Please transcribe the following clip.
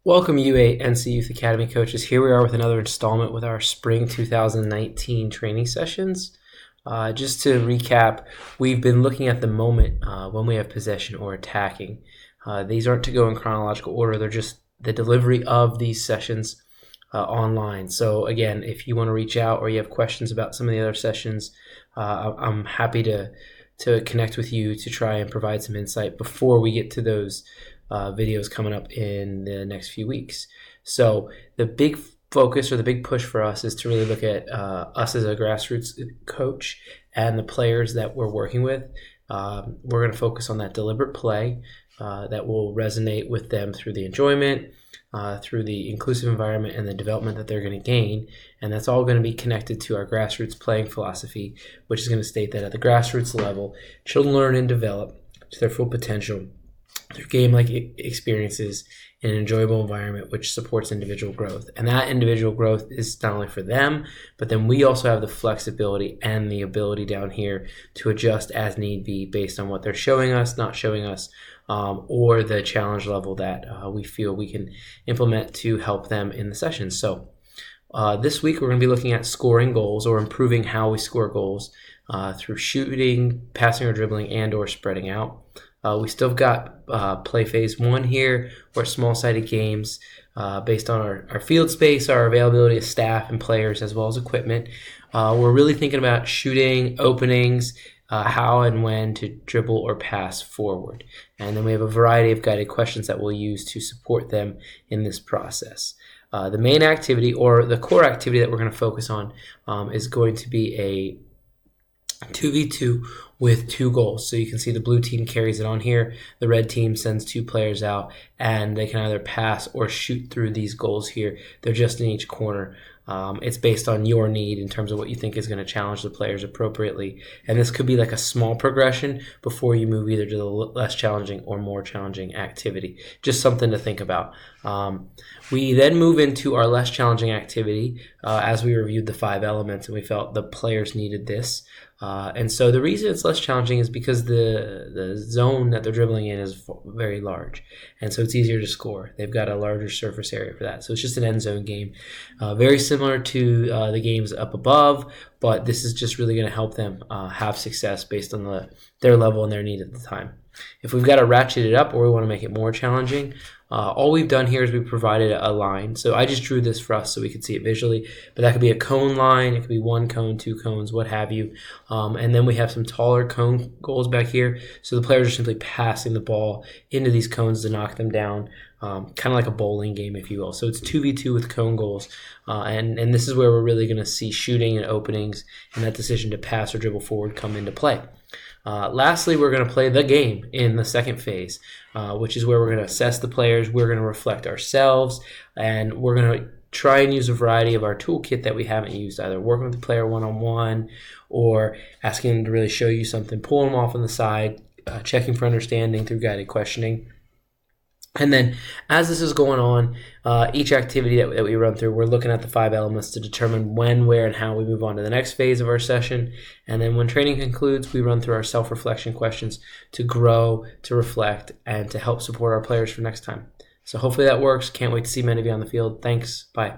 Welcome, U8 NC Youth Academy coaches. Here we are with another installment with our Spring 2019 training sessions. Just to recap, we've been looking at the moment when we have possession or attacking. These aren't to go in chronological order. They're just the delivery of these sessions online. So again, if you want to reach out or you have questions about some of the other sessions, I'm happy to connect with you to try and provide some insight before we get to those videos coming up in the next few weeks. So the big focus or the big push for us is to really look at us as a grassroots coach and the players that we're working with. We're going to focus on that deliberate play that will resonate with them through the enjoyment, through the inclusive environment and the development that they're going to gain. And that's all going to be connected to our grassroots playing philosophy, which is going to state that at the grassroots level, children learn and develop to their full potential through game-like experiences in an enjoyable environment which supports individual growth. And that individual growth is not only for them, but then we also have the flexibility and the ability down here to adjust as need be based on what they're showing us, not showing us, or the challenge level that we feel we can implement to help them in the session. So this week we're going to be looking at scoring goals or improving how we score goals through shooting, passing or dribbling, and or spreading out. We still got play phase 1 here, or small-sided games based on our field space, our availability of staff and players, as well as equipment. We're really thinking about shooting, openings, how and when to dribble or pass forward. And then we have a variety of guided questions that we'll use to support them in this process. The main activity, or the core activity that we're going to focus on, is going to be a 2v2 with 2 goals. So you can see the blue team carries it on here. The red team sends 2 players out, and they can either pass or shoot through these goals here. They're just in each corner. It's based on your need in terms of what you think is going to challenge the players appropriately. And this could be like a small progression before you move either to the less challenging or more challenging activity. Just something to think about. We then move into our less challenging activity as we reviewed the 5 elements, and we felt the players needed this. And so the reason it's less challenging is because the zone that they're dribbling in is very large. And so it's easier to score. They've got a larger surface area for that. So it's just an end zone game. Very similar to the games up above, but this is just really going to help them have success based on their level and their need at the time. If we've got to ratchet it up or we want to make it more challenging, all we've done here is we provided a line. So I just drew this for us so we could see it visually, but that could be a cone line, it could be 1 cone, 2 cones, what have you. And then we have some taller cone goals back here. So the players are simply passing the ball into these cones to knock them down, kind of like a bowling game, if you will. So it's 2v2 with cone goals. And this is where we're really going to see shooting and openings and that decision to pass or dribble forward come into play. Lastly, we're going to play the game in the second phase, which is where we're going to assess the players, we're going to reflect ourselves, and we're going to try and use a variety of our toolkit that we haven't used, either working with the player one-on-one or asking them to really show you something, pulling them off on the side, checking for understanding through guided questioning. And then as this is going on, each activity that we run through, we're looking at the 5 elements to determine when, where, and how we move on to the next phase of our session. And then when training concludes, we run through our self-reflection questions to grow, to reflect, and to help support our players for next time. So hopefully that works. Can't wait to see many of you on the field. Thanks. Bye.